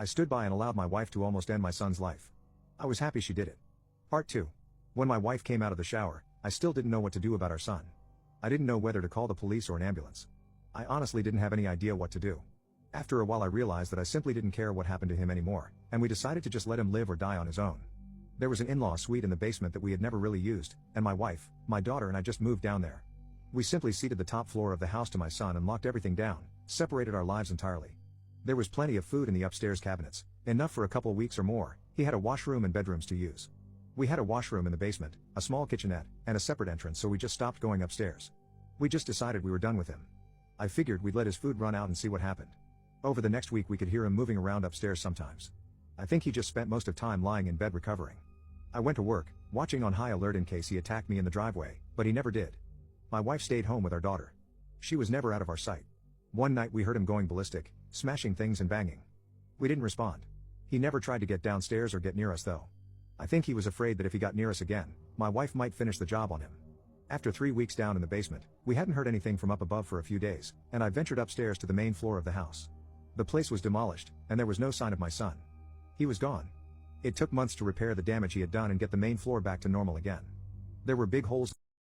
I stood by and allowed my wife to almost end my son's life. I was happy she did it. Part 2. When my wife came out of the shower, I still didn't know what to do about our son. I didn't know whether to call the police or an ambulance. I honestly didn't have any idea what to do. After a while I realized that I simply didn't care what happened to him anymore, and we decided to just let him live or die on his own. There was an in-law suite in the basement that we had never really used, and my wife, my daughter and I just moved down there. We simply ceded the top floor of the house to my son and locked everything down, separated our lives entirely. There was plenty of food in the upstairs cabinets, enough for a couple weeks or more. He had a washroom and bedrooms to use. We had a washroom in the basement, a small kitchenette, and a separate entrance, so we just stopped going upstairs. We just decided we were done with him. I figured we'd let his food run out and see what happened. Over the next week we could hear him moving around upstairs sometimes. I think he just spent most of time lying in bed recovering. I went to work, watching on high alert in case he attacked me in the driveway, but he never did. My wife stayed home with our daughter. She was never out of our sight. One night we heard him going ballistic, smashing things and banging. We didn't respond. He never tried to get downstairs or get near us though. I think he was afraid that if he got near us again, my wife might finish the job on him. After 3 weeks down in the basement, we hadn't heard anything from up above for a few days, and I ventured upstairs to the main floor of the house. The place was demolished, and there was no sign of my son. He was gone. It took months to repair the damage he had done and get the main floor back to normal again. There were big holes